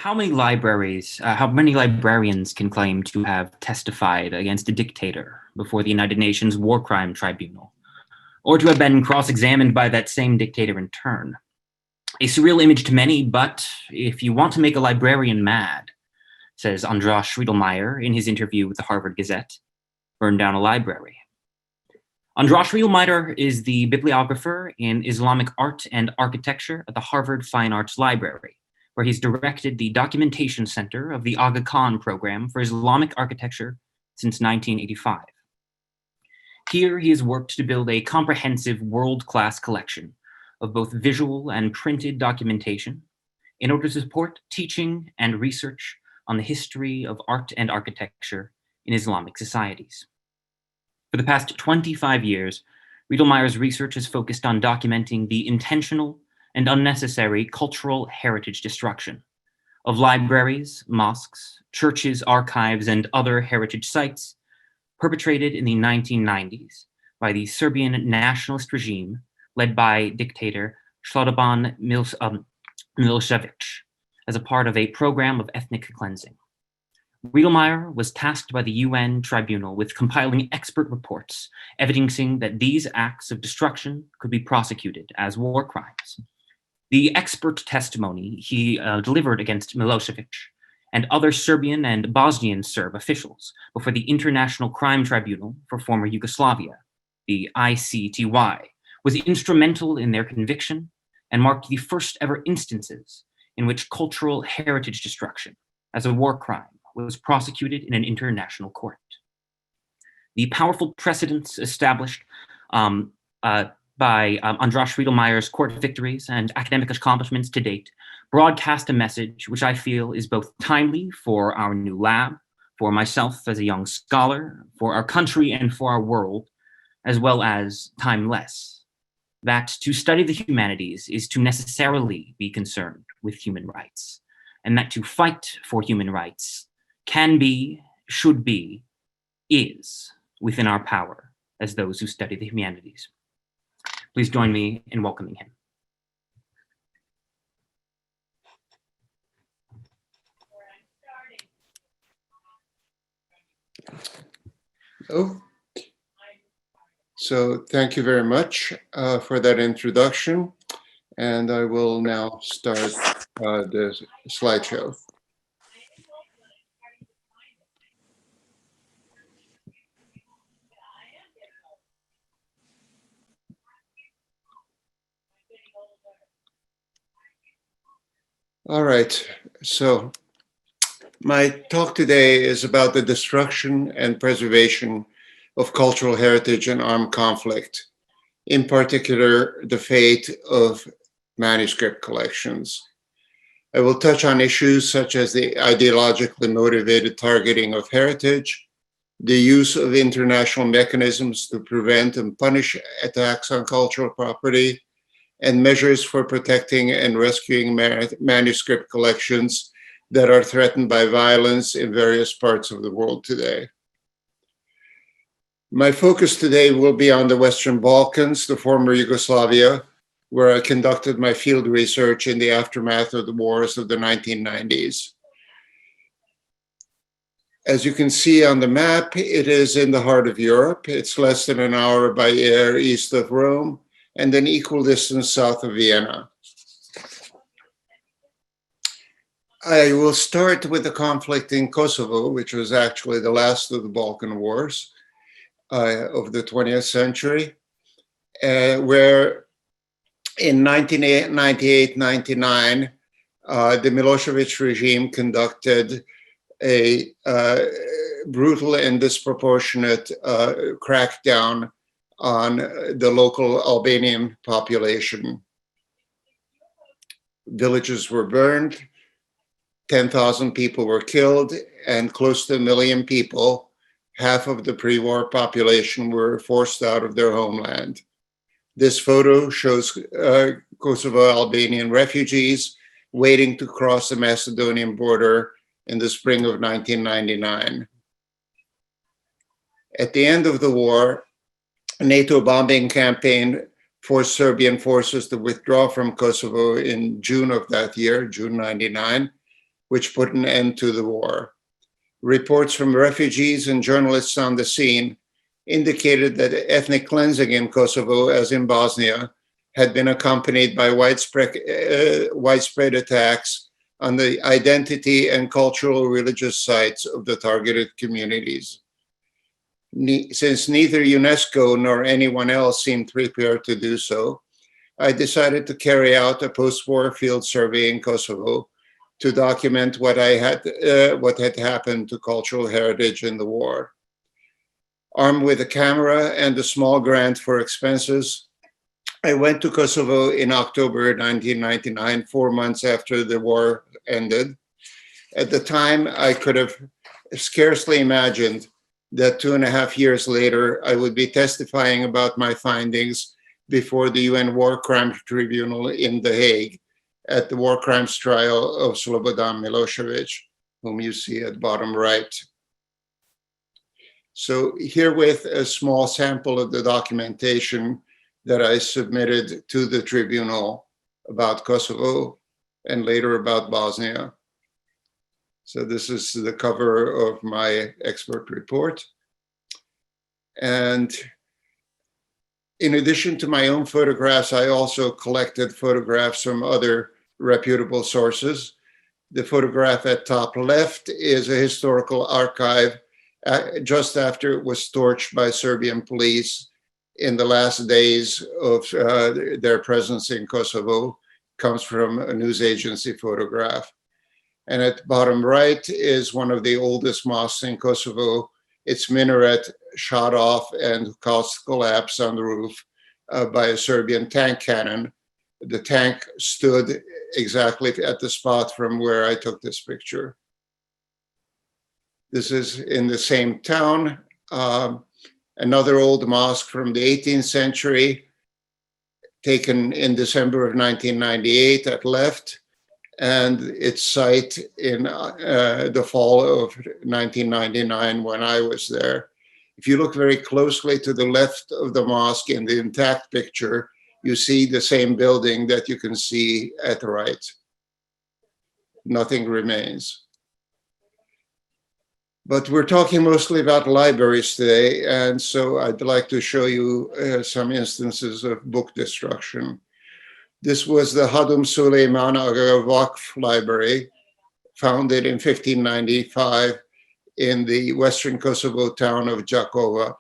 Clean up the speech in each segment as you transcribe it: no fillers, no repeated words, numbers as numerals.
how many librarians can claim to have testified against a dictator before the United Nations War Crime Tribunal, or to have been cross-examined by that same dictator in turn? A surreal image to many, but if you want to make a librarian mad, says András Riedlmayer in his interview with the Harvard Gazette, burn down a library. András Riedlmayer is the bibliographer in Islamic art and architecture at the Harvard Fine Arts Library, where he's directed the documentation center of the Aga Khan program for Islamic architecture since 1985. Here, he has worked to build a comprehensive world-class collection of both visual and printed documentation in order to support teaching and research on the history of art and architecture in Islamic societies. For the past 25 years, Riedlmayer's research has focused on documenting the intentional and unnecessary cultural heritage destruction of libraries, mosques, churches, archives, and other heritage sites perpetrated in the 1990s by the Serbian nationalist regime led by dictator Slobodan Milošević as a part of a program of ethnic cleansing. Riedlmayer was tasked by the UN Tribunal with compiling expert reports evidencing that these acts of destruction could be prosecuted as war crimes. The expert testimony he delivered against Milošević and other Serbian and Bosnian Serb officials before the International Crime Tribunal for former Yugoslavia, the ICTY, was instrumental in their conviction and marked the first ever instances in which cultural heritage destruction as a war crime was prosecuted in an international court. The powerful precedents established by András Riedlmayer's court victories and academic accomplishments to date broadcast a message which I feel is both timely for our new lab, for myself as a young scholar, for our country and for our world, as well as timeless. That to study the humanities is to necessarily be concerned with human rights, and that to fight for human rights can be, should be, is within our power as those who study the humanities. Please join me in welcoming him. Oh. So thank you very much for that introduction. And I will now start the slideshow. All right, so my talk today is about the destruction and preservation of cultural heritage and armed conflict, in particular, the fate of manuscript collections. I will touch on issues such as the ideologically motivated targeting of heritage, the use of international mechanisms to prevent and punish attacks on cultural property, and measures for protecting and rescuing manuscript collections that are threatened by violence in various parts of the world today. My focus today will be on the Western Balkans, the former Yugoslavia, where I conducted my field research in the aftermath of the wars of the 1990s. As you can see on the map, it is in the heart of Europe. It's less than an hour by air east of Rome and an equal distance south of Vienna. I will start with the conflict in Kosovo, which was actually the last of the Balkan wars of the 20th century, where in 1998-99, the Milošević regime conducted a brutal and disproportionate crackdown on the local Albanian population. Villages were burned, 10,000 people were killed, and close to 1 million people, half of the pre-war population, were forced out of their homeland. This photo shows Kosovo Albanian refugees waiting to cross the Macedonian border in the spring of 1999. At the end of the war, a NATO bombing campaign forced Serbian forces to withdraw from Kosovo in June of that year, June 99, which put an end to the war. Reports from refugees and journalists on the scene indicated that ethnic cleansing in Kosovo, as in Bosnia, had been accompanied by widespread attacks on the identity and cultural religious sites of the targeted communities. Since neither UNESCO nor anyone else seemed prepared to do so, I decided to carry out a post-war field survey in Kosovo to document what had happened to cultural heritage in the war. Armed with a camera and a small grant for expenses, I went to Kosovo in October 1999, 4 months after the war ended. At the time, I could have scarcely imagined that 2.5 years later, I would be testifying about my findings before the UN War Crimes Tribunal in The Hague at the war crimes trial of Slobodan Milosevic, whom you see at bottom right. So herewith a small sample of the documentation that I submitted to the tribunal about Kosovo and later about Bosnia. So this is the cover of my expert report. And in addition to my own photographs, I also collected photographs from other reputable sources. The photograph at top left is a historical archive just after it was torched by Serbian police in the last days of their presence in Kosovo. Comes from a news agency photograph. And at bottom right is one of the oldest mosques in Kosovo. Its minaret shot off and caused collapse on the roof by a Serbian tank cannon. The tank stood exactly at the spot from where I took this picture. This is in the same town. Another old mosque from the 18th century, taken in December of 1998 at left, and its site in the fall of 1999 when I was there. If you look very closely to the left of the mosque in the intact picture, you see the same building that you can see at the right. Nothing remains. But we're talking mostly about libraries today, and so I'd like to show you some instances of book destruction. This was the Hadum Suleiman Aga Waqf Library, founded in 1595 in the western Kosovo town of Jakova.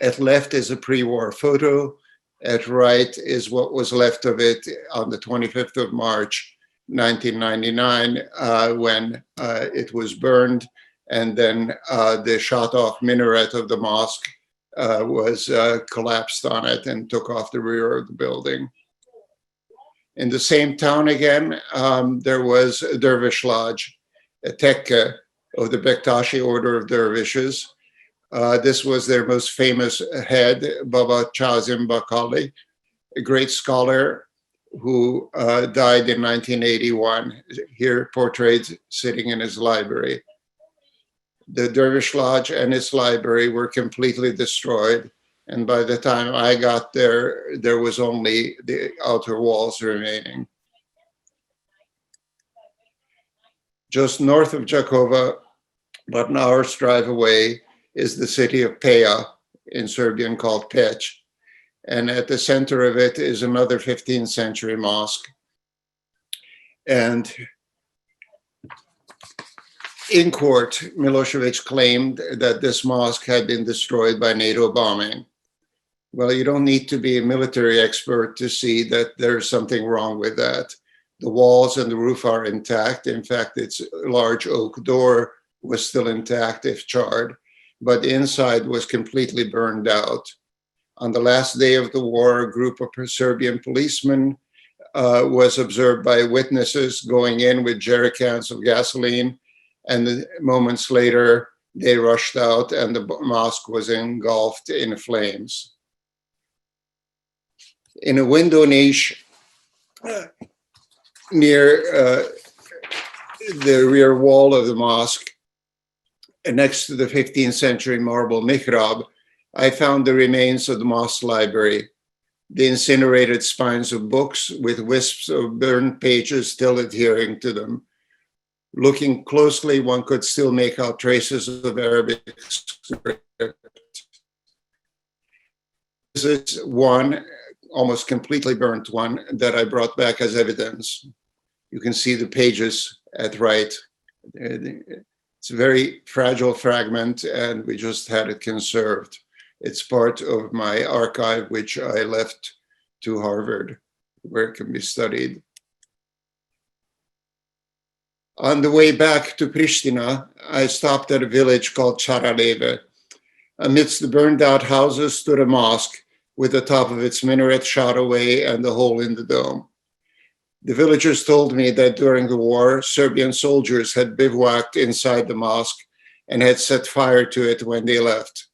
At left is a pre-war photo. At right is what was left of it on the 25th of March, 1999, when it was burned, and then the shot-off minaret of the mosque was collapsed on it and took off the rear of the building. In the same town again, there was a dervish lodge, a tekke of the Bektashi order of dervishes. This was their most famous head, Baba Chazim Bakali, a great scholar who died in 1981, here portrayed sitting in his library. The Dervish Lodge and its library were completely destroyed, and by the time I got there, there was only the outer walls remaining. Just north of Jakova, about an hour's drive away, is the city of Peja, in Serbian called Peć. And at the center of it is another 15th century mosque. And in court, Milosevic claimed that this mosque had been destroyed by NATO bombing. Well, you don't need to be a military expert to see that there's something wrong with that. The walls and the roof are intact. In fact, its large oak door was still intact, if charred, but the inside was completely burned out. On the last day of the war, a group of Serbian policemen was observed by witnesses going in with jerry cans of gasoline, and moments later, they rushed out and the mosque was engulfed in flames. In a window niche near the rear wall of the mosque, next to the 15th century marble mihrab, I found the remains of the mosque library, the incinerated spines of books with wisps of burned pages still adhering to them. Looking closely, one could still make out traces of Arabic script. This is one, almost completely burnt one, that I brought back as evidence. You can see the pages at right. It's a very fragile fragment, and we just had it conserved. It's part of my archive, which I left to Harvard, where it can be studied. On the way back to Pristina, I stopped at a village called Charaleve. Amidst the burned out houses stood a mosque with the top of its minaret shot away and the hole in the dome. The villagers told me that during the war, Serbian soldiers had bivouacked inside the mosque and had set fire to it when they left.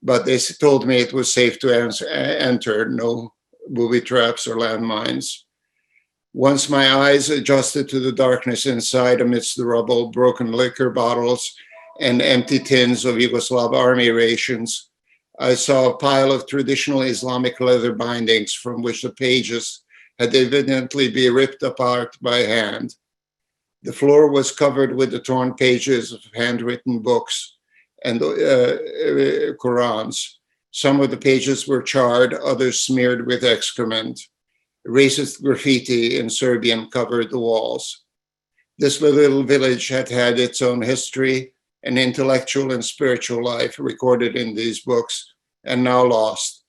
But they told me it was safe to enter, no booby traps or landmines. Once my eyes adjusted to the darkness inside amidst the rubble, broken liquor bottles, and empty tins of Yugoslav army rations, I saw a pile of traditional Islamic leather bindings from which the pages had evidently been ripped apart by hand. The floor was covered with the torn pages of handwritten books and Qurans. Some of the pages were charred, others smeared with excrement. Racist graffiti in Serbian covered the walls. This little village had had its own history, an intellectual and spiritual life recorded in these books, and now lost.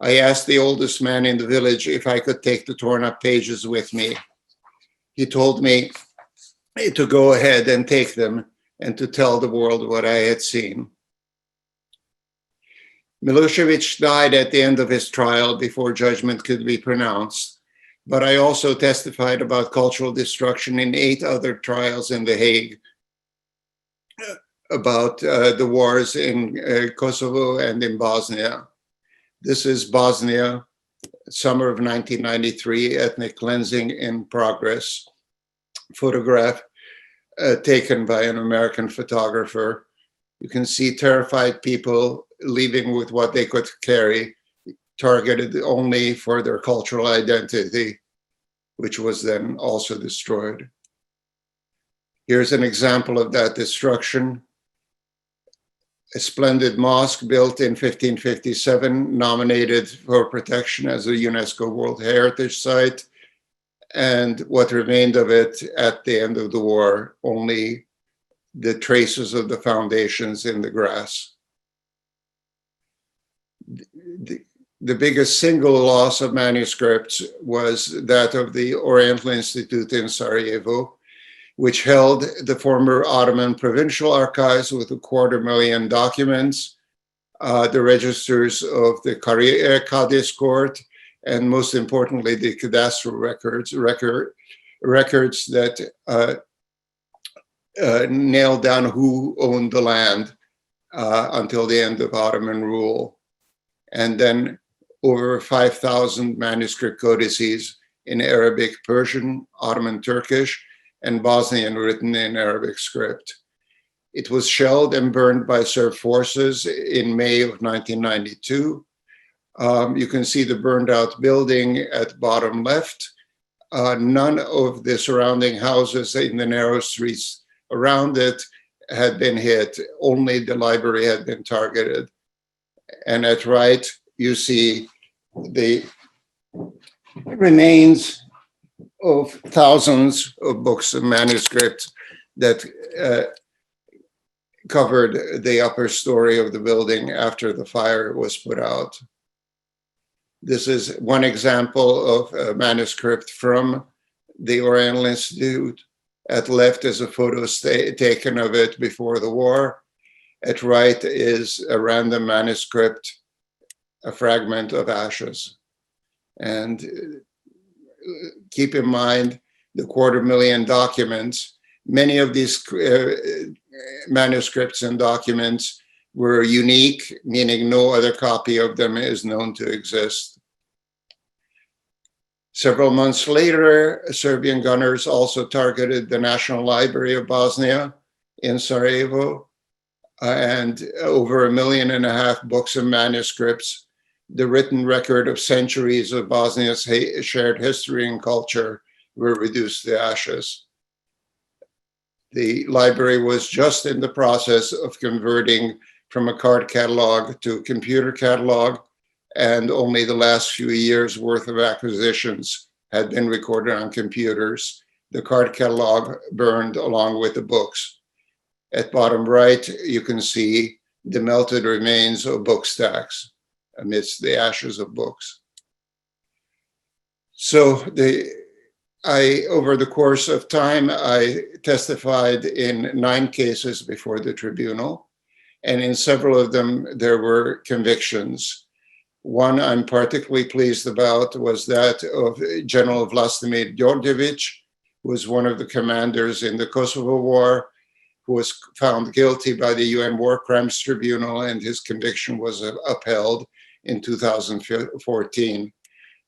I asked the oldest man in the village if I could take the torn up pages with me. He told me to go ahead and take them and to tell the world what I had seen. Milosevic died at the end of his trial before judgment could be pronounced, but I also testified about cultural destruction in 8 other trials in The Hague, about the wars in Kosovo and in Bosnia. This is Bosnia, summer of 1993, ethnic cleansing in progress. Photograph taken by an American photographer. You can see terrified people leaving with what they could carry, targeted only for their cultural identity, which was then also destroyed. Here's an example of that destruction. A splendid mosque built in 1557, nominated for protection as a UNESCO World Heritage Site, and what remained of it at the end of the war, only the traces of the foundations in the grass. The biggest single loss of manuscripts was that of the Oriental Institute in Sarajevo, which held the former Ottoman provincial archives with 250,000 documents, the registers of the Cadiz court, and most importantly, the cadastral records that nailed down who owned the land until the end of Ottoman rule. And then over 5,000 manuscript codices in Arabic, Persian, Ottoman Turkish, and Bosnian written in Arabic script. It was shelled and burned by Serb forces in May of 1992. You can see the burned out building at bottom left. None of the surrounding houses in the narrow streets around it had been hit. Only the library had been targeted. And at right, you see the remains of thousands of books and manuscripts that covered the upper story of the building after the fire was put out. This is one example of a manuscript from the Oriental Institute. At left is a photo taken of it before the war. At right is a random manuscript, a fragment of ashes. And keep in mind the 250,000 documents. Many of these manuscripts and documents were unique, meaning no other copy of them is known to exist. Several months later, Serbian gunners also targeted the National Library of Bosnia in Sarajevo, and over 1.5 million books and manuscripts, the written record of centuries of Bosnia's shared history and culture, were reduced to ashes. The library was just in the process of converting from a card catalog to a computer catalog, and only the last few years worth of acquisitions had been recorded on computers. The card catalog burned along with the books. At bottom right, you can see the melted remains of book stacks amidst the ashes of books. So over the course of time, I testified in 9 cases before the tribunal, and in several of them, there were convictions. One I'm particularly pleased about was that of General Vlastimir Đorđević, who was one of the commanders in the Kosovo War, who was found guilty by the UN War Crimes Tribunal, and his conviction was upheld in 2014.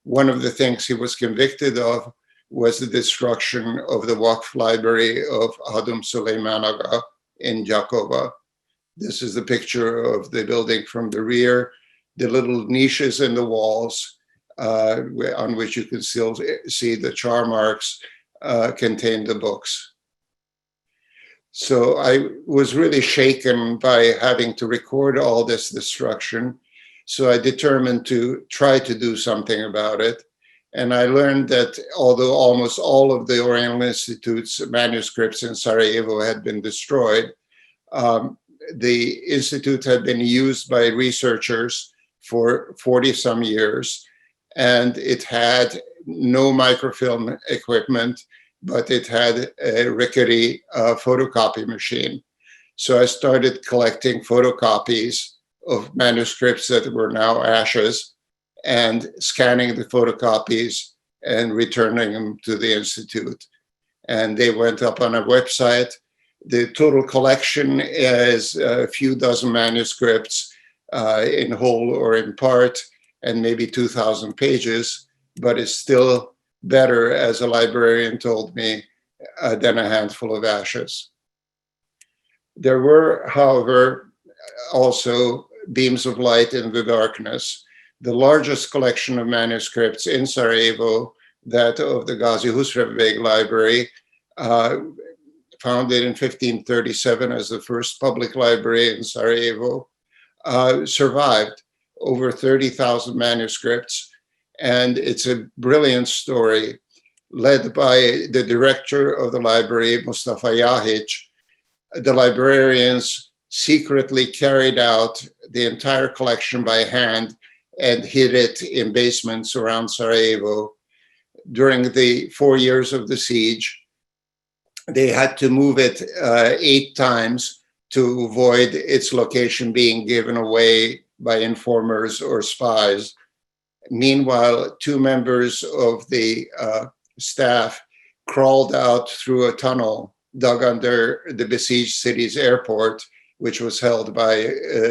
One of the things he was convicted of was the destruction of the Waqf library of Hadum Suleymanaga in Jakova. This is the picture of the building from the rear. The little niches in the walls on which you can still see the char marks contain the books. So I was really shaken by having to record all this destruction. So I determined to try to do something about it. And I learned that although almost all of the Oriental Institute's manuscripts in Sarajevo had been destroyed, the Institute had been used by researchers for 40-some years, and it had no microfilm equipment, but it had a rickety photocopy machine. So I started collecting photocopies of manuscripts that were now ashes and scanning the photocopies and returning them to the Institute. And they went up on a website. The total collection is a few dozen manuscripts in whole or in part, and maybe 2,000 pages, but it's still better, as a librarian told me, than a handful of ashes. There were, however, also beams of light in the darkness. The largest collection of manuscripts in Sarajevo, that of the Gazi Husrev Beg Library, founded in 1537 as the first public library in Sarajevo, survived over 30,000 manuscripts. And it's a brilliant story led by the director of the library, Mustafa Yahic. The librarians secretly carried out the entire collection by hand and hid it in basements around Sarajevo. During the 4 years of the siege, they had to move it 8 times to avoid its location being given away by informers or spies. Meanwhile, 2 members of the staff crawled out through a tunnel dug under the besieged city's airport, which was held by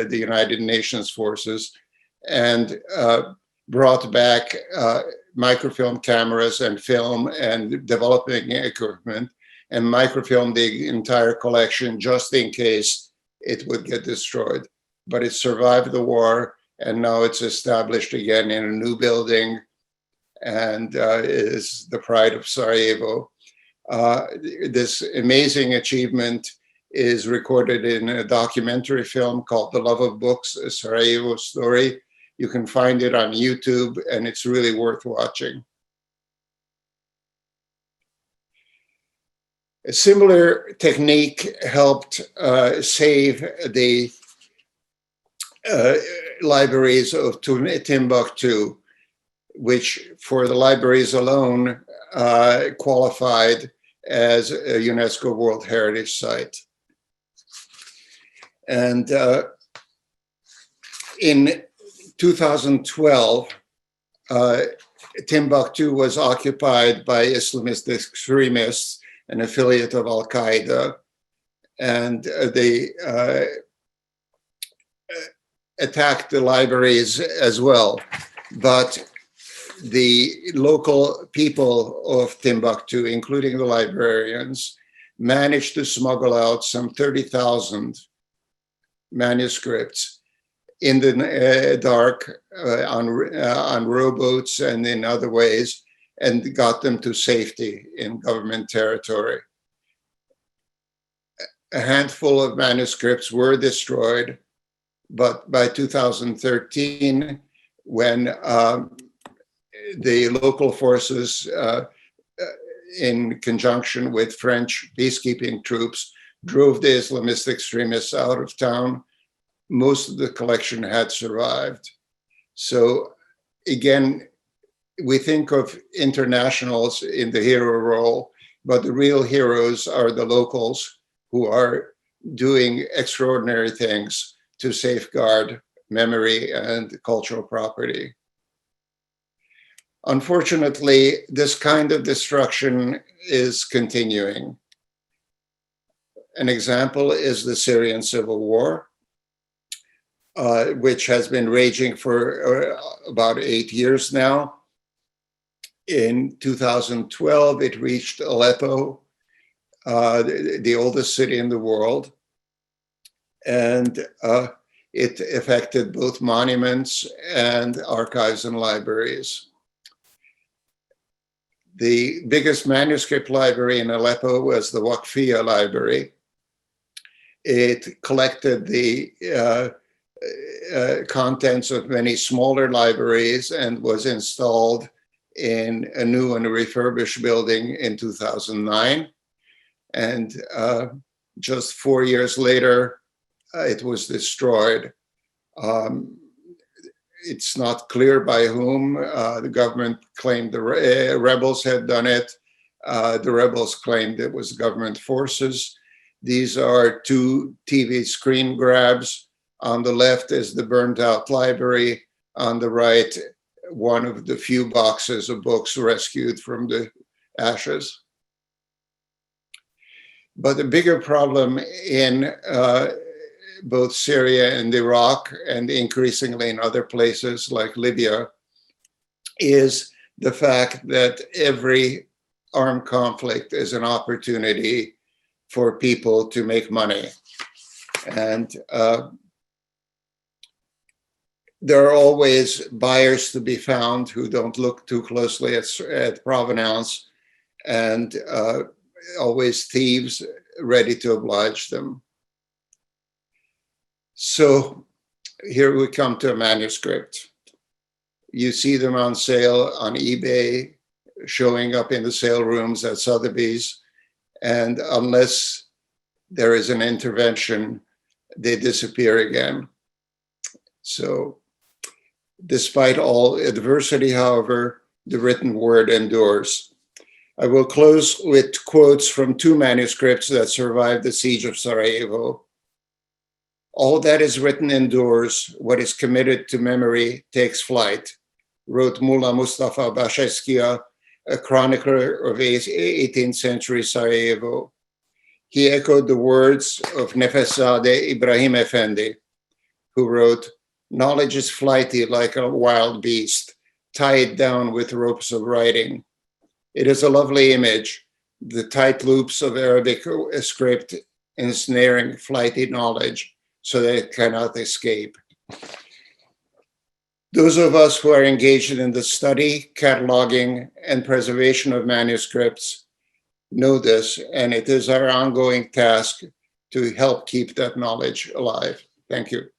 the United Nations forces, and brought back microfilm cameras and film and developing equipment, and microfilmed the entire collection just in case it would get destroyed. But it survived the war, and now it's established again in a new building and is the pride of Sarajevo. This amazing achievement is recorded in a documentary film called The Love of Books, a Sarajevo story. You can find it on YouTube, and it's really worth watching. A similar technique helped save the libraries of Timbuktu, which for the libraries alone qualified as a UNESCO World Heritage Site. And in 2012, Timbuktu was occupied by Islamist extremists, an affiliate of Al-Qaeda, and they attacked the libraries as well. But the local people of Timbuktu, including the librarians, managed to smuggle out some 30,000 manuscripts in the dark on rowboats and in other ways, and got them to safety in government territory. a handful of manuscripts were destroyed, but by 2013, when the local forces, in conjunction with French peacekeeping troops, drove the Islamist extremists out of town, most of the collection had survived. So again, we think of internationals in the hero role, but the real heroes are the locals who are doing extraordinary things to safeguard memory and cultural property. Unfortunately, this kind of destruction is continuing. An example is the Syrian civil war, which has been raging for about 8 years now. In 2012, it reached Aleppo, the oldest city in the world, and it affected both monuments and archives and libraries. The biggest manuscript library in Aleppo was the Waqfiyya Library. It collected the contents of many smaller libraries and was installed in a new and refurbished building in 2009. And just 4 years later, it was destroyed. It's not clear by whom. The government claimed the rebels had done it. The rebels claimed it was government forces. These are two TV screen grabs. On the left is the burned out library. On the right, one of the few boxes of books rescued from the ashes. But the bigger problem in both Syria and Iraq, and increasingly in other places like Libya, is the fact that every armed conflict is an opportunity for people to make money. And there are always buyers to be found who don't look too closely at provenance, and always thieves ready to oblige them. So here we come to a manuscript. You see them on sale on eBay, showing up in the sale rooms at Sotheby's, and unless there is an intervention, they disappear again. So despite all adversity, however, the written word endures. I will close with quotes from two manuscripts that survived the siege of Sarajevo. "All that is written endures, what is committed to memory takes flight," wrote Mullah Mustafa Basheskia, a chronicler of 18th century Sarajevo. He echoed the words of Nefeszadeh Ibrahim Effendi, who wrote, "Knowledge is flighty like a wild beast, tied down with ropes of writing. It is a lovely image, the tight loops of Arabic script ensnaring flighty knowledge so that it cannot escape." Those of us who are engaged in the study, cataloging, and preservation of manuscripts know this, and it is our ongoing task to help keep that knowledge alive. Thank you.